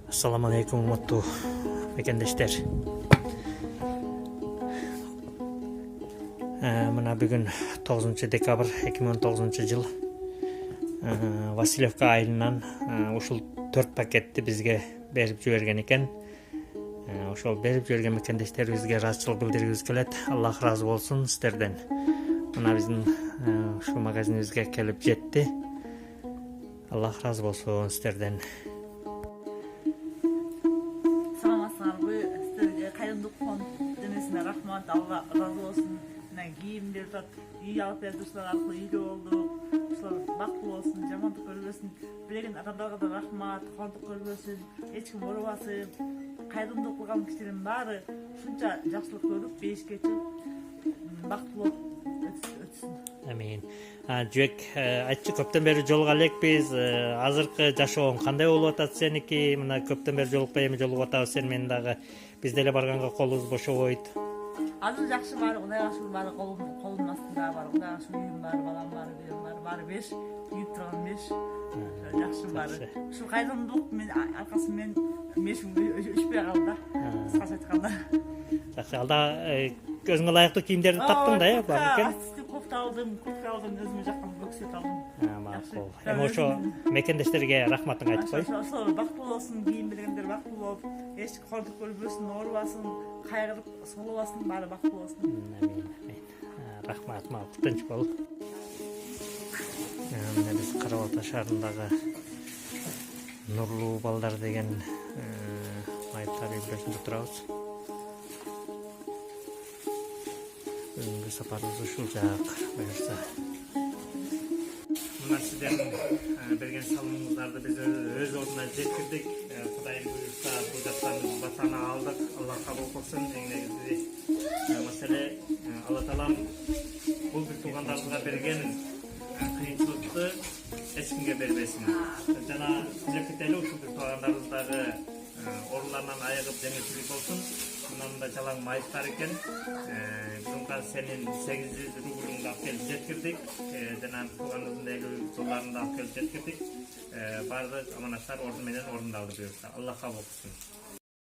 Assalamu alaikum ummattu mekendештер. Мына бүгүн 9 декабрь 2019 жыл Васильевка айылынан ушул 4 пакетти бизге берип жиберген экен. Ошол берип жиберген мекендештерибизге ыраазычылык билдиргибиз келет. Аллах ыраазы болсун сиздерден. Мына биздин ушул магазинибизге келип жетти. Аллах ыраазы болсун сиздерден. Kayındık fon demesine rahmat, Allah razı olsun. Giyimler tat, iyi alıp verdiler arkalı iyi oldu. Baklı olsun, jamanlık görmesin. Bilegen adamlarga da rahmat, kanduk görmesin. Hiç kim vurmasın. Kayındık kılgan kişilerin bari şunca жақсылык görüp beşke çık baklı ötsün. Amin. Жібек, айтчы көптөн бери жолуга элекпиз. Азыркы жашооң кандай болуп атат сеники? Мына көптөн бери жолукпай эми жолугуп атабыз сен менен дагы. Биз деле барганга колубуз бошобойт. Азыр жакшы бар, Кудай ашыр бар, колумдун астында бар. Кудай ашыр үйүм бар, балам бар, үйүм бар. Бары 5, үйүп турган 5. Жакшы бар. Ушу кайрымдуулук мен аркасы менен мешим өчпөй калды да. Кыскача айтканда. Жакшы, алда өзүңө ылайыктуу кийимдерди таптың да, бар экен? Кофта алдым, өзүмө жаккан бөксөт алдым. Макул. Эми ошо мекендештерге рахматыңды айтып кой. Ошол бактылуу болсун, кийим бергендер бактылуу болуп, эч кордук көрбөсүн, оорубасын, кайгырып солобасын, баары бактылуу болсун. Амин. Рахмат, тынч бол. Мына биз Кара Балта шаарындагы Нурлуу балдар деген майыптар үйлөрүндө турабыз. Бүгүнкү сапарыбыз ушул жак буюрса. Мына сиздердин берген салымыңыздарды биз өз ордуна жеткирдик. Кудайым буюрса бул жактан батаны алдык. Алла кабыл кылсын. Эң негизи маселе Алла таалам бул бир туугандарыбызга берген кыйынчылыкты эч кимге бербесин. Жана сиздердики деле ушул бир туугандарыбыздагы орундарынан айыгып жеңилчилик болсун. Мында жалаң майыптар экен. Бүгүн сенин 800 рубльыңды алып келип жеткирдик. Жана тууганыбыздын деги жолдарын да алып келип жеткирдик. Баардык аманаттар орду менен орундалды буюрса. Алла кабыл кылсын.